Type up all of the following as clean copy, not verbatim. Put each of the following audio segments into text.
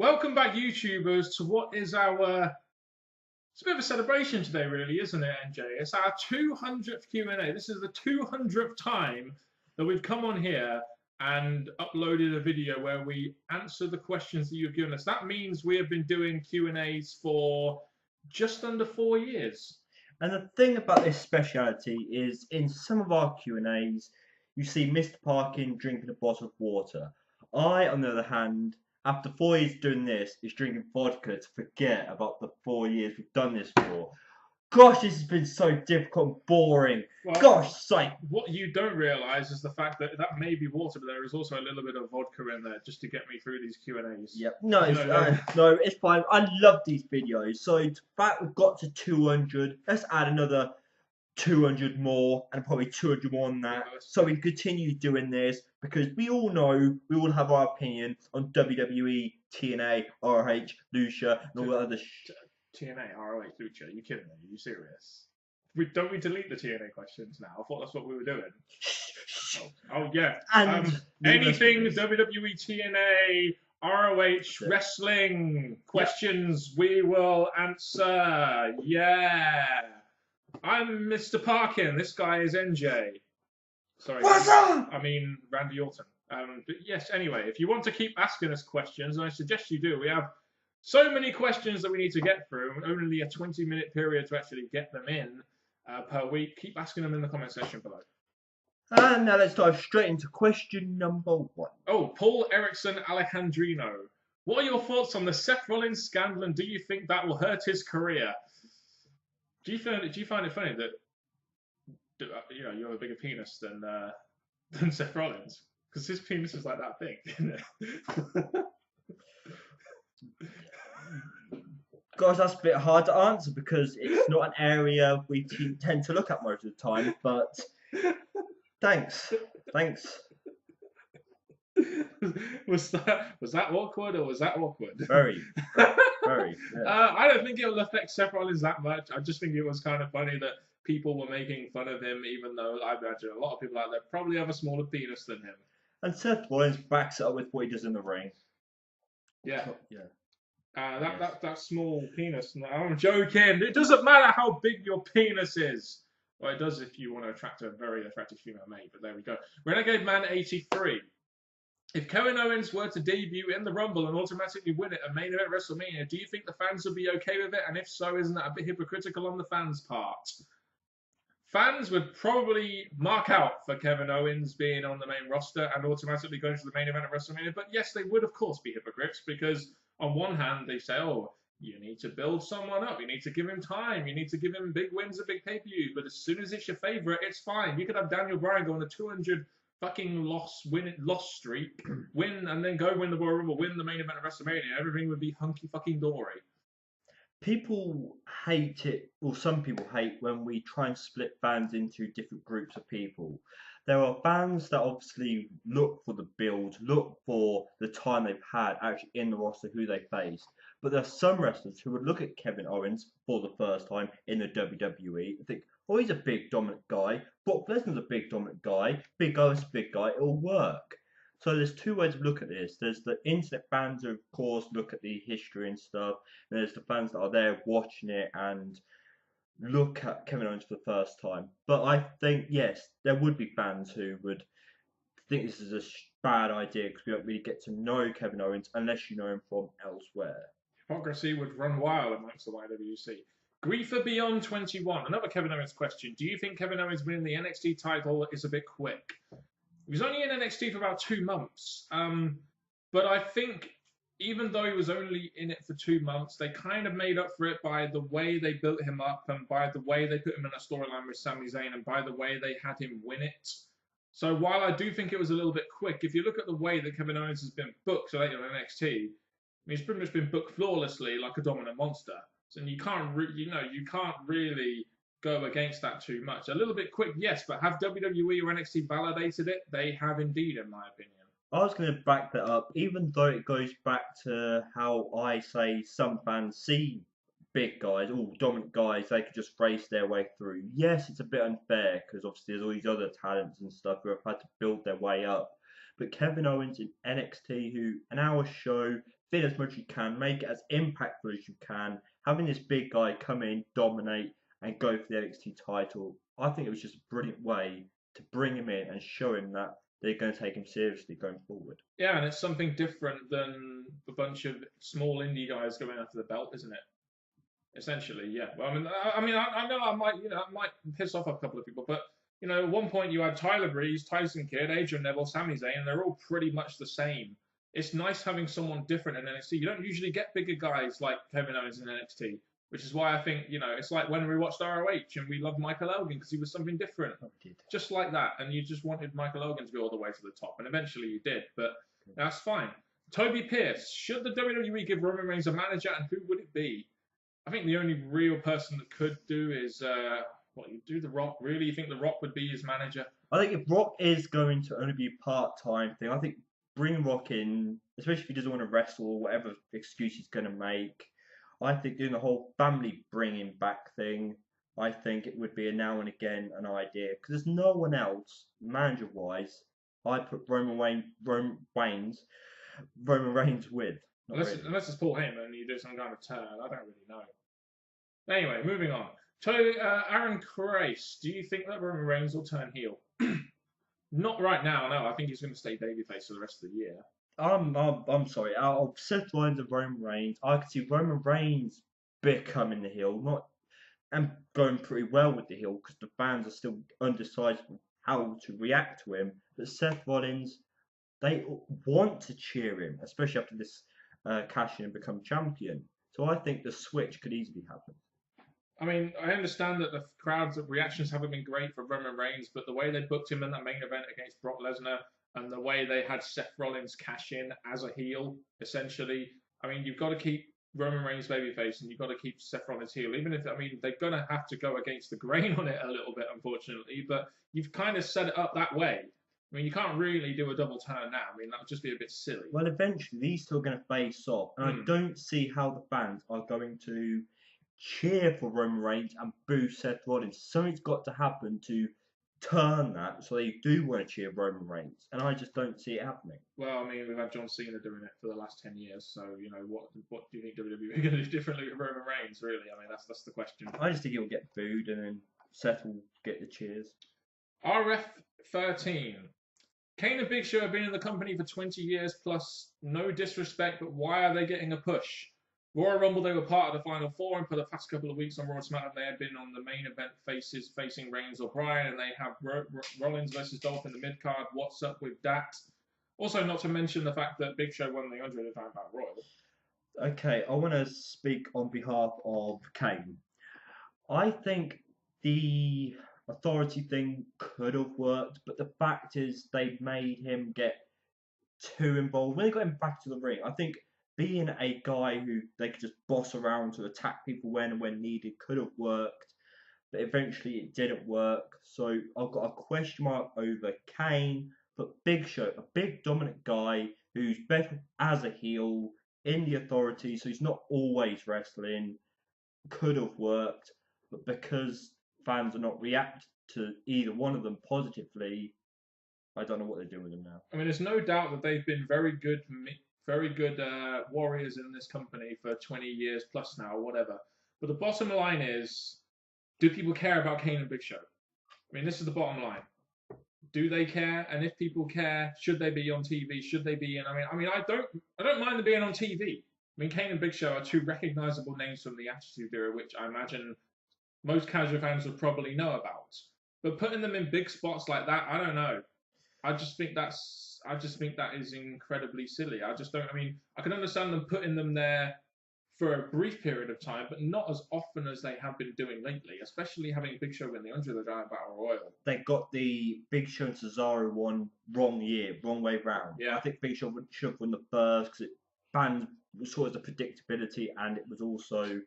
Welcome back, YouTubers, to what is our... It's a bit of a celebration today, really, isn't it, NJ? It's our 200th Q&A. This is the 200th time that we've come on here and uploaded a video where we answer the questions that you've given us. That means we have been doing Q&As for just under 4 years. And the thing about this speciality is, in some of our Q&As, you see Mr. Parkin drinking a bottle of water. I, on the other hand, after 4 years doing this, is drinking vodka to forget about the 4 years we've done this for. Gosh, this has been so difficult and boring. Well, Gosh sake. What you don't realise is the fact that that may be water, but there is also a little bit of vodka in there just to get me through these Q&As. Yep. No, it's fine. I love these videos. So the fact we've got to 200, let's add another 200 more and probably 200 more on that, so we continue doing this, because we all know, we all have our opinion on WWE, TNA, ROH, Lucha, and all that other TNA, ROH, Lucha, are you kidding me? Are you serious? Don't we delete the TNA questions now? I thought that's what we were doing. Oh yeah. And anything WWE, TNA, ROH, wrestling questions we will answer. Yeah. I'm Mr. Parkin. This guy is NJ. Sorry. What's up? I mean, Randy Orton. But yes, anyway, if you want to keep asking us questions, and I suggest you do, we have so many questions that we need to get through, and only a 20-minute period to actually get them in per week. Keep asking them in the comment section below. And now let's dive straight into question number 1. Oh, Paul Erickson Alejandrino. What are your thoughts on the Seth Rollins scandal, and do you think that will hurt his career? Do you find it funny that you have a bigger penis than Seth Rollins? Because his penis is like that big, isn't it? Gosh, that's a bit hard to answer because it's not an area we tend to look at most of the time. But thanks. Was that awkward, or was that awkward? Very. Yeah. I don't think it will affect Seth Rollins that much. I just think it was kind of funny that people were making fun of him, even though I imagine a lot of people out there probably have a smaller penis than him. And Seth Rollins backs it up with what he does in the ring. Yeah. Yeah. That small penis. No, I'm joking. It doesn't matter how big your penis is. Well, it does if you want to attract a very attractive female mate, but there we go. Renegade Man 83. If Kevin Owens were to debut in the Rumble and automatically win it at main event WrestleMania, do you think the fans would be okay with it? And if so, isn't that a bit hypocritical on the fans' part? Fans would probably mark out for Kevin Owens being on the main roster and automatically going to the main event at WrestleMania. But yes, they would, of course, be hypocrites, because on one hand, they say, oh, you need to build someone up. You need to give him time. You need to give him big wins at big pay-per-view. But as soon as it's your favorite, it's fine. You could have Daniel Bryan go on a 200 fucking loss streak, win, and then go win the Royal Rumble, win the main event of WrestleMania. Everything would be hunky fucking dory. People hate it, or some people hate, when we try and split fans into different groups of people. There are fans that obviously look for the build, look for the time they've had actually in the roster, who they faced. But there are some wrestlers who would look at Kevin Owens for the first time in the WWE and think, oh, he's a big dominant guy. Brock Lesnar's a big dominant guy. Big O's a big guy. It'll work. So there's two ways of looking at this. There's the internet fans who, of course, look at the history and stuff. And there's the fans that are there watching it and look at Kevin Owens for the first time. But I think, yes, there would be fans who would think this is a bad idea because we don't really get to know Kevin Owens unless you know him from elsewhere. Hypocrisy would run wild amongst the YWC. Griefer Beyond 21. Another Kevin Owens question. Do you think Kevin Owens winning the NXT title is a bit quick? He was only in NXT for about 2 months. But I think even though he was only in it for 2 months, they kind of made up for it by the way they built him up and by the way they put him in a storyline with Sami Zayn and by the way they had him win it. So while I do think it was a little bit quick, if you look at the way that Kevin Owens has been booked lately on NXT, he's pretty much been booked flawlessly like a dominant monster. So you can't really go against that too much. A little bit quick, yes, but have WWE or NXT validated it? They have indeed, in my opinion. I was going to back that up, even though it goes back to how I say some fans see big guys, all dominant guys, they could just race their way through. Yes, it's a bit unfair because obviously there's all these other talents and stuff who have had to build their way up. But Kevin Owens in NXT, who an hour show, fit as much as you can, make it as impactful as you can. Having this big guy come in, dominate, and go for the NXT title, I think it was just a brilliant way to bring him in and show him that they're going to take him seriously going forward. Yeah, and it's something different than a bunch of small indie guys going after the belt, isn't it? Essentially, yeah. Well, I know I might piss off a couple of people, but at one point you had Tyler Breeze, Tyson Kidd, Adrian Neville, Sami Zayn, and they're all pretty much the same. It's nice having someone different in NXT. You don't usually get bigger guys like Kevin Owens in NXT, which is why I think it's like when we watched ROH and we loved Michael Elgin because he was something different, just like that, and you just wanted Michael Elgin to go all the way to the top, and eventually you did, but that's fine. Toby Pierce, should the WWE give Roman Reigns a manager, and who would it be? I think the only real person that could do is what you do. The Rock. Really, you think The Rock would be his manager? I think if Rock is going to only be a part-time thing, I think bring Rock in, especially if he doesn't want to wrestle or whatever excuse he's going to make. I think doing the whole family bringing back thing, I think it would be a now and again an idea because there's no one else manager-wise. I put Roman Reigns with. Unless it's Paul Heyman and you do some kind of turn. I don't really know. Anyway, moving on. Aaron Christ, do you think that Roman Reigns will turn heel? Not right now, no. I think he's going to stay babyface for the rest of the year. I'm sorry. Out of Seth Rollins and Roman Reigns, I could see Roman Reigns becoming the heel, and going pretty well with the heel because the fans are still undecided how to react to him. But Seth Rollins, they want to cheer him, especially after this cash in and become champion. So I think the switch could easily happen. I mean, I understand that the crowd's reactions haven't been great for Roman Reigns, but the way they booked him in that main event against Brock Lesnar and the way they had Seth Rollins cash in as a heel, essentially, I mean, you've got to keep Roman Reigns babyface and you've got to keep Seth Rollins heel. Even if, they're going to have to go against the grain on it a little bit, unfortunately, but you've kind of set it up that way. I mean, you can't really do a double turn now. I mean, that would just be a bit silly. Well, eventually, these two are going to face off, and I don't see how the fans are going to cheer for Roman Reigns and boo Seth Rollins. Something's got to happen to turn that so they do want to cheer Roman Reigns, and I just don't see it happening. Well, I mean, we've had John Cena doing it for the last 10 years, so, what do you think WWE are going to do differently with Roman Reigns, really? I mean, that's the question. I just think he'll get booed, and then Seth will get the cheers. RF13. Kane and Big Show have been in the company for 20 years plus. No disrespect, but why are they getting a push? Royal Rumble, they were part of the Final Four, and for the past couple of weeks on Raw and SmackDown, they had been on the main event facing Reigns or Bryan, and they have Rollins versus Dolph in the mid card. What's up with that? Also, not to mention the fact that Big Show won the Andre the Giant Battle Royal. Okay, I want to speak on behalf of Kane. I think the authority thing could have worked, but the fact is they made him get too involved. When they got him back to the ring, I think being a guy who they could just boss around to attack people when and when needed could have worked, but eventually it didn't work. So I've got a question mark over Kane, but Big Show, a big dominant guy who's better as a heel in the authority, so he's not always wrestling, could have worked, but because fans are not react to either one of them positively, I don't know what they're doing with them now. I mean, there's no doubt that they've been very good warriors in this company for 20 years plus now, or whatever. But the bottom line is, do people care about Kane and Big Show? I mean, this is the bottom line. Do they care? And if people care, should they be on TV? Should they be in? I don't mind them being on TV. I mean, Kane and Big Show are two recognizable names from the Attitude Era, which I imagine most casual fans would probably know about. But putting them in big spots like that, I don't know. I just think that is incredibly silly. I can understand them putting them there for a brief period of time, but not as often as they have been doing lately, especially having Big Show win the Andre the Giant Battle Royal. They got the Big Show and Cesaro one wrong way round. Yeah. I think Big Show should have won the first because it banned sort of the predictability, and it was also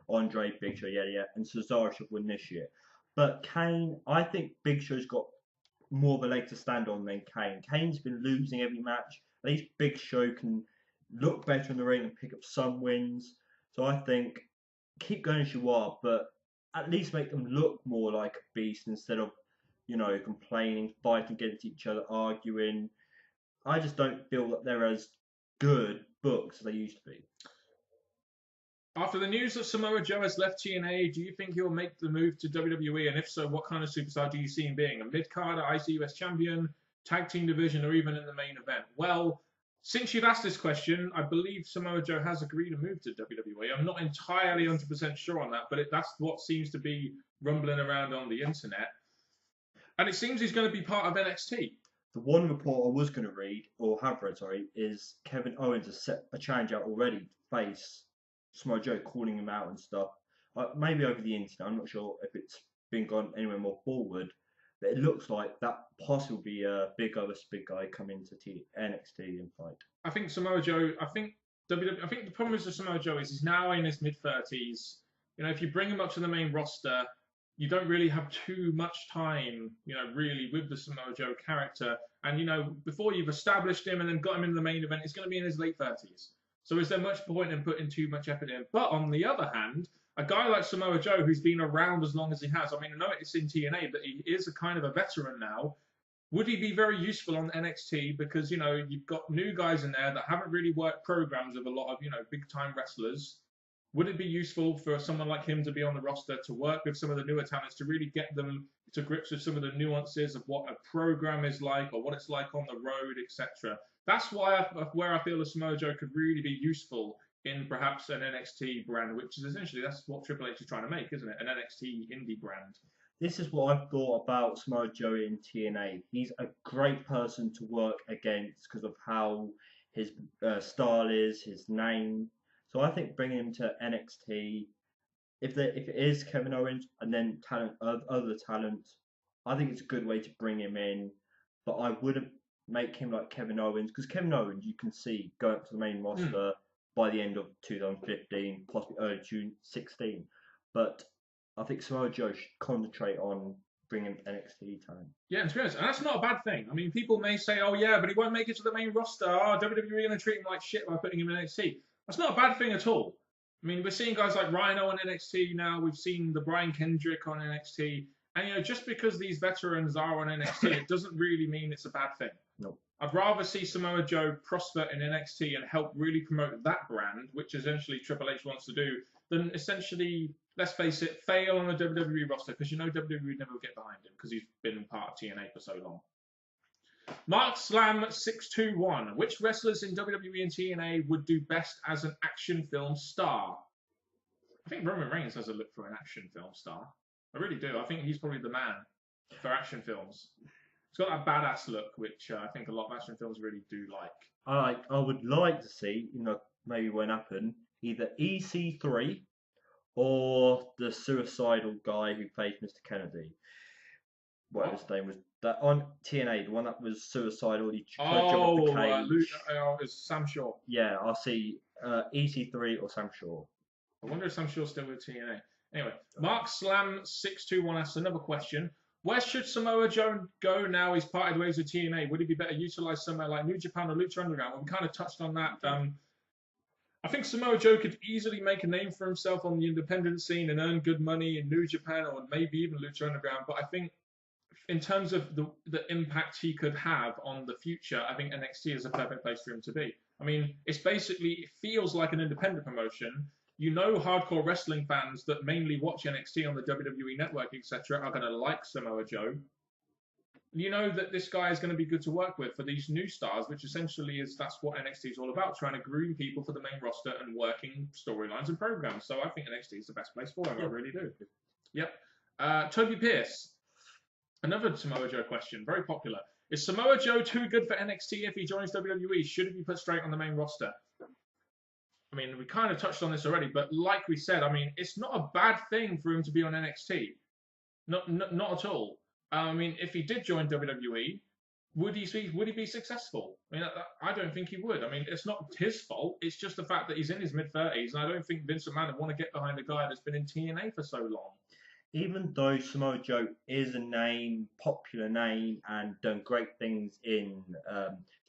Andre, Big Show, and Cesaro should win this year. But Kane, I think Big Show's got more of a leg to stand on than Kane. Kane's been losing every match. At least Big Show can look better in the ring and pick up some wins. So I think keep going as you are, but at least make them look more like a beast instead of, complaining, fighting against each other, arguing. I just don't feel that they're as good booked as they used to be. After the news that Samoa Joe has left TNA, do you think he'll make the move to WWE? And if so, what kind of superstar do you see him being? A mid-carder, IC US champion, tag team division, or even in the main event? Well, since you've asked this question, I believe Samoa Joe has agreed to move to WWE. I'm not entirely 100% sure on that, but that's what seems to be rumbling around on the internet. And it seems he's going to be part of NXT. The one report I was going to read, or have read, sorry, is Kevin Owens has set a challenge out already to face Samoa Joe, calling him out and stuff. Maybe over the internet. I'm not sure if it's been gone anywhere more forward, but it looks like that possibly will be a big guy coming to NXT and fight. I think Samoa Joe. I think the problem is with Samoa Joe is he's now in his mid-30s. If you bring him up to the main roster, you don't really have too much time, really with the Samoa Joe character. And, before you've established him and then got him in the main event, he's going to be in his late 30s. So is there much point in putting too much effort in? But on the other hand, a guy like Samoa Joe, who's been around as long as he has, I know it's in TNA, but he is a kind of a veteran now. Would he be very useful on NXT? Because, you've got new guys in there that haven't really worked programs with a lot of, big-time wrestlers. Would it be useful for someone like him to be on the roster, to work with some of the newer talents, to really get them to grips with some of the nuances of what a program is like or what it's like on the road, etc.? That's where I feel the Samoa Joe could really be useful in perhaps an NXT brand, which is essentially that's what Triple H is trying to make, isn't it? An NXT indie brand. This is what I've thought about Samoa Joe in TNA. He's a great person to work against because of how his style is, his name. So I think bringing him to NXT, if it is Kevin Owens and then other talent, I think it's a good way to bring him in. But I wouldn't make him like Kevin Owens because Kevin Owens you can see going up to the main roster by the end of 2015, possibly early 2016. But I think Samoa Joe should concentrate on bringing NXT talent. Yeah, and to be honest, and that's not a bad thing. People may say, "Oh yeah, but he won't make it to the main roster. Oh, WWE going to treat him like shit by putting him in NXT." That's not a bad thing at all. We're seeing guys like Rhino on NXT now. We've seen the Brian Kendrick on NXT. And, just because these veterans are on NXT, it doesn't really mean it's a bad thing. No. I'd rather see Samoa Joe prosper in NXT and help really promote that brand, which essentially Triple H wants to do, than essentially, let's face it, fail on the WWE roster, because WWE would never get behind him because he's been part of TNA for so long. Mark Slam 621. Which wrestlers in WWE and TNA would do best as an action film star? I think Roman Reigns has a look for an action film star. I really do. I think he's probably the man for action films. He's got that badass look, which I think a lot of action films really do like. I would like to see, maybe when happen, either EC3 or the suicidal guy who played Mr. Kennedy. Whatever his name was. That on TNA, the one that was suicidal, he tried to jump off the cage. It's Sam Shaw. Yeah, I'll see EC3 or Sam Shaw. I wonder if Sam Shaw's still with TNA. Anyway, Mark Slam 621 asks another question. Where should Samoa Joe go now he's parted ways with TNA? Would he be better utilised somewhere like New Japan or Lucha Underground? Well, we kind of touched on that. I think Samoa Joe could easily make a name for himself on the independent scene and earn good money in New Japan or maybe even Lucha Underground. But I think in terms of the impact he could have on the future, I think NXT is a perfect place for him to be. It feels like an independent promotion. Hardcore wrestling fans that mainly watch NXT on the WWE Network, etc., are going to like Samoa Joe. That this guy is going to be good to work with for these new stars, which essentially that's what NXT is all about, trying to groom people for the main roster and working storylines and programs. So I think NXT is the best place for him. Yep. I really do. Yep. Toby Pierce. Another Samoa Joe question, very popular. Is Samoa Joe too good for NXT if he joins WWE? Should he be put straight on the main roster? We kind of touched on this already, but like we said, it's not a bad thing for him to be on NXT. Not at all. If he did join WWE, would he be successful? I don't think he would. It's not his fault. It's just the fact that he's in his mid-30s, and I don't think Vince McMahon would want to get behind a guy that's been in TNA for so long. Even though Samoa Joe is a popular name, and done great things in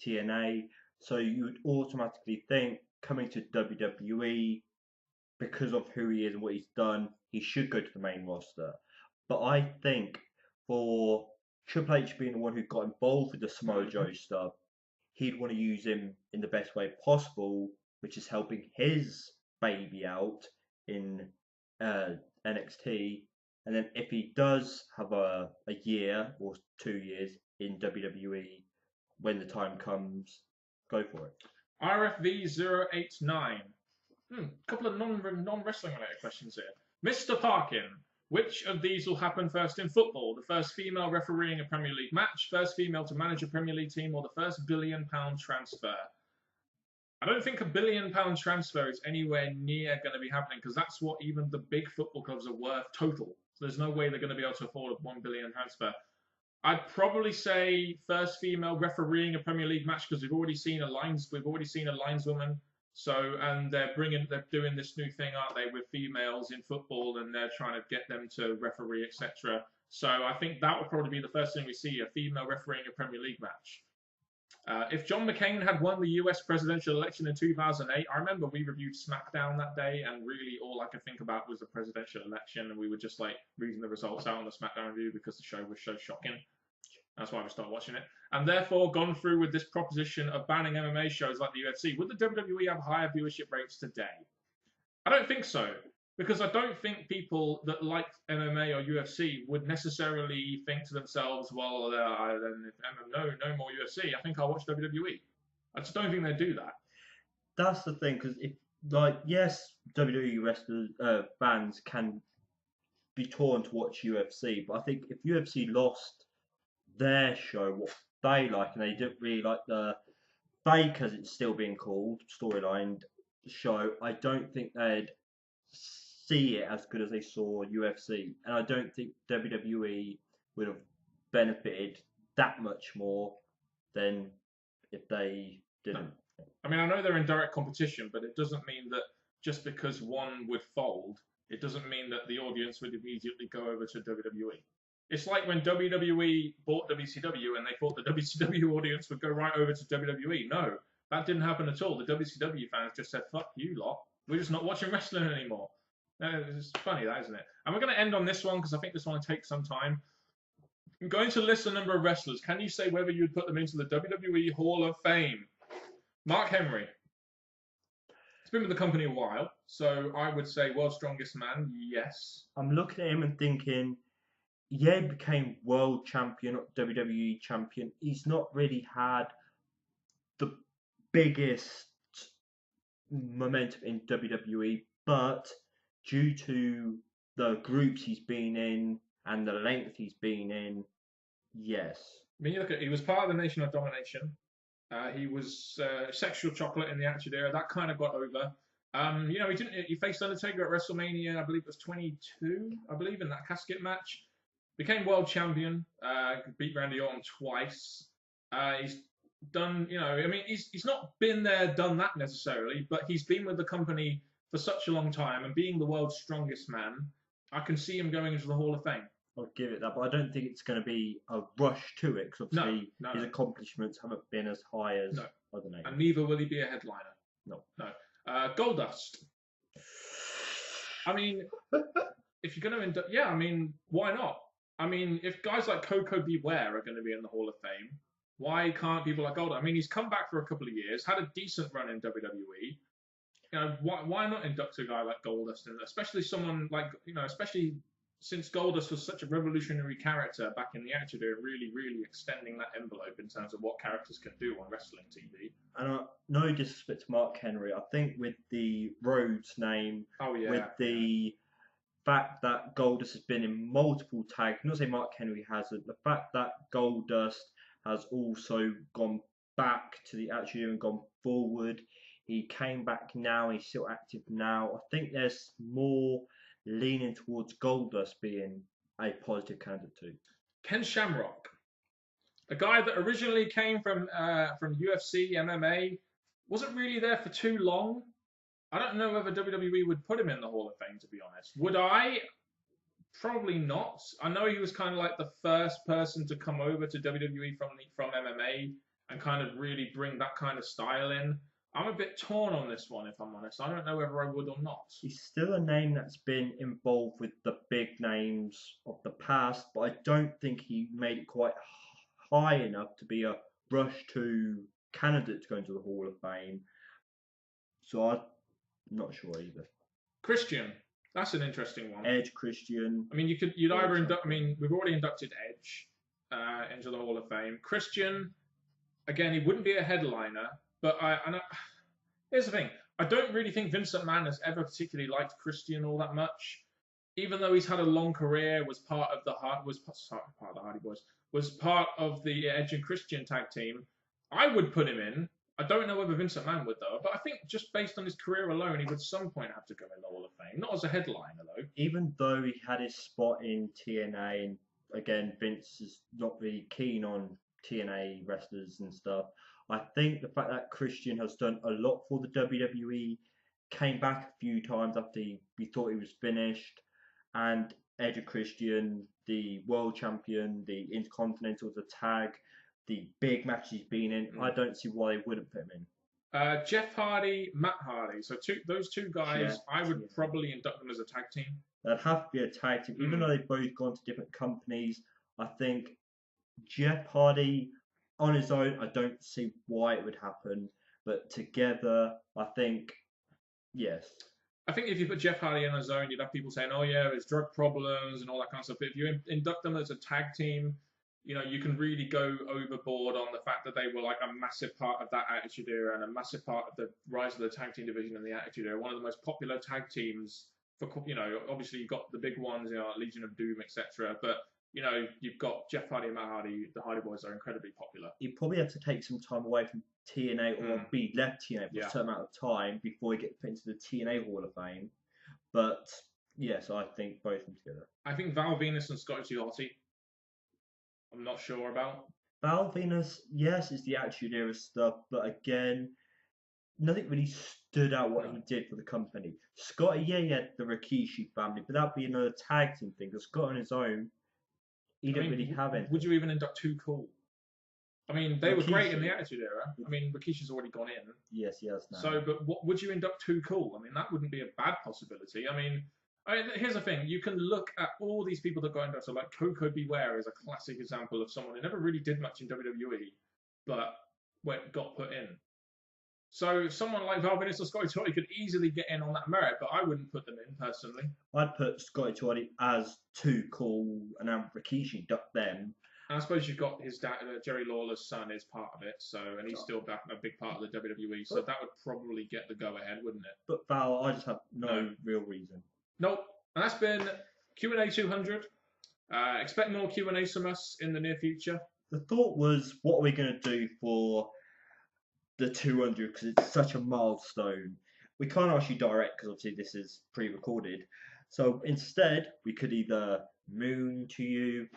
TNA, so you would automatically think, coming to WWE, because of who he is and what he's done, he should go to the main roster. But I think for Triple H being the one who got involved with the Samoa Joe stuff, he'd want to use him in the best way possible, which is helping his baby out in NXT. And then if he does have a year or 2 years in WWE, when the time comes, go for it. RFV089. Couple of non-wrestling related questions here. Mr. Parkin, which of these will happen first in football? The first female refereeing a Premier League match, first female to manage a Premier League team, or the first £1 billion transfer? I don't think £1 billion transfer is anywhere near going to be happening, because that's what even the big football clubs are worth total. So there's no way they're going to be able to afford a £1 billion transfer. I'd probably say first female refereeing a Premier League match, because we've already seen a lineswoman. So, and they're doing this new thing, aren't they, with females in football, and they're trying to get them to referee, etc. So I think that would probably be the first thing we see, a female refereeing a Premier League match. If John McCain had won the US presidential election in 2008, I remember we reviewed SmackDown that day, and really all I could think about was the presidential election, and we were just like reading the results out on the SmackDown review because the show was so shocking. That's why we started watching it. And therefore gone through with this proposition of banning MMA shows like the UFC. Would the WWE have higher viewership rates today? I don't think so. Because I don't think people that like MMA or UFC would necessarily think to themselves, well, no more UFC. I think I'll watch WWE. I just don't think they do that. That's the thing, because yes, WWE wrestlers, fans can be torn to watch UFC, but I think if UFC lost their show, what they like, and they didn't really like the fake, as it's still being called, storyline show, I don't think they'd see it as good as they saw UFC, and I don't think WWE would have benefited that much more than if they didn't. No. I mean, I know they're in direct competition, but it doesn't mean that just because one would fold, it doesn't mean that the audience would immediately go over to WWE. It's like when WWE bought WCW and they thought the WCW audience would go right over to WWE. No, that didn't happen at all. The WCW fans just said, fuck you lot. We're just not watching wrestling anymore. It's funny, that, isn't it? And we're going to end on this one because I think this one will take some time. I'm going to list a number of wrestlers. Can you say whether you'd put them into the WWE Hall of Fame? Mark Henry. He's been with the company a while, so I would say world's strongest man, yes. I'm looking at him and thinking, yeah, he became world champion, not WWE champion. He's not really had the biggest momentum in WWE, but due to the groups he's been in and the length he's been in, yes. I mean, you look at, he was part of the Nation of Domination. He was sexual chocolate in the Attitude Era. That kind of got over. He faced Undertaker at WrestleMania, I believe it was 22, in that casket match. Became world champion, beat Randy Orton twice. He's done, he's not been there, done that necessarily, but he's been with the company for such a long time, and being the world's strongest man, I can see him going into the Hall of Fame. I'll give it that, but I don't think it's going to be a rush to it, because obviously his accomplishments haven't been as high as other names. And neither will he be a headliner. No. Goldust. I mean, if you're going to why not? I mean, if guys like Coco Beware are going to be in the Hall of Fame, why can't people like Goldust? I mean, he's come back for a couple of years, had a decent run in WWE. Why not induct a guy like Goldust, and especially someone like, especially since Goldust was such a revolutionary character back in the Attitude Era, really, really extending that envelope in terms of what characters can do on wrestling TV. And no disrespect to Mark Henry, I think with the Rhodes name, with the fact that Goldust has been in multiple tags, I'm not saying Mark Henry hasn't, the fact that Goldust has also gone back to the Attitude Era and gone forward, he came back now, he's still active now, I think there's more leaning towards Goldust being a positive candidate too. Ken Shamrock, a guy that originally came from UFC, MMA, wasn't really there for too long. I don't know whether WWE would put him in the Hall of Fame, to be honest. Would I? Probably not. I know he was kind of like the first person to come over to WWE from MMA and kind of really bring that kind of style in. I'm a bit torn on this one, if I'm honest. I don't know whether I would or not. He's still a name that's been involved with the big names of the past, but I don't think he made it quite high enough to be a rush to candidate to go into the Hall of Fame. So I'm not sure either. Christian, that's an interesting one. Edge, Christian. I mean, you'd either induct. I mean, we've already inducted Edge into the Hall of Fame. Christian, again, he wouldn't be a headliner, but here's the thing: I don't really think Vince McMahon has ever particularly liked Christian all that much, even though he's had a long career, was part of the Hardy Boys, was part of the Edge and Christian tag team. I would put him in. I don't know whether Vince McMahon would though, but I think just based on his career alone, he would at some point have to go in the Hall of Fame. Not as a headliner though. Even though he had his spot in TNA, and again, Vince is not really keen on TNA wrestlers and stuff. I think the fact that Christian has done a lot for the WWE, came back a few times after we thought he was finished, and Edge and Christian, the world champion, the Intercontinental, the tag, the big matches he's been in, I don't see why they wouldn't put him in. Jeff Hardy, Matt Hardy. So those two guys, Jeff, I would probably induct them as a tag team. That'd have to be a tag team. Even though they've both gone to different companies, I think Jeff Hardy on his own, I don't see why it would happen. But together, I think, yes. I think if you put Jeff Hardy on his own, you'd have people saying, oh yeah, it's drug problems and all that kind of stuff. But if you induct them as a tag team, you know, you can really go overboard on the fact that they were like a massive part of that Attitude Era and a massive part of the rise of the tag team division in the Attitude Era. One of the most popular tag teams for, you know, obviously you've got the big ones, you know, Legion of Doom, etc. But, you know, you've got Jeff Hardy and Matt Hardy. The Hardy Boys are incredibly popular. You probably have to take some time away from TNA or be left TNA for a certain amount of time before you get put into the TNA Hall of Fame. But, yes, I think both of them together. I think Val Venus and Scotty 2 Hotty. I'm not sure about. Val Venus, yes, it's the Attitude Era stuff, but again, nothing really stood out what he did for the company. Scotty, yeah, he had the Rikishi family, but that'd be another tag team thing. Because Scott on his own, he didn't really have anything. Would you even induct Too Cool? I mean, they were great in the Attitude Era. I mean, Rikishi's already gone in. Yes, he has now. So, but what would you induct Too Cool? I mean, that wouldn't be a bad possibility. I mean, here's the thing: you can look at all these people that got inducted. Like Coco Beware is a classic example of someone who never really did much in WWE, but got put in. So someone like Val Venis or Scotty Toddy could easily get in on that merit, but I wouldn't put them in personally. I'd put Scotty Toddy as Too Cool and Rikishi duck them. And I suppose you've got his dad, Jerry Lawler's son, is part of it. So, and he's still back, a big part of the WWE. So that would probably get the go ahead, wouldn't it? But Val, I just have no real reason. Nope. And that's been Q&A 200. Expect more Q&As from us in the near future. The thought was, what are we going to do for the 200? Because it's such a milestone. We can't ask you direct because obviously this is pre-recorded. So instead, we could either moon to you.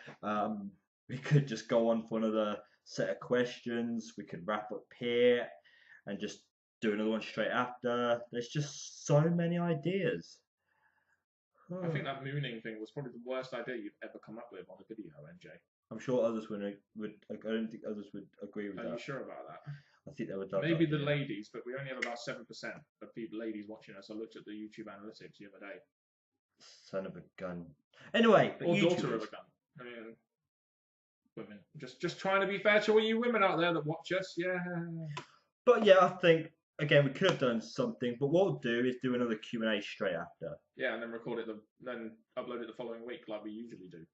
We could just go on for another set of questions. We could wrap up here and just do another one straight after. There's just so many ideas. I think that mooning thing was probably the worst idea you've ever come up with on a video, NJ. I'm sure others would. I don't think others would agree with that. Are you sure about that? I think they would. Maybe the ladies, but we only have about 7% of people, ladies watching us. I looked at the YouTube analytics the other day. Son of a gun. Anyway, or daughter of a gun. I mean, women. Just trying to be fair to all you women out there that watch us. Yeah. But yeah, I think again we could have done something, but what we'll do is do another Q&A straight after. Yeah, and then record it, then upload it the following week like we usually do.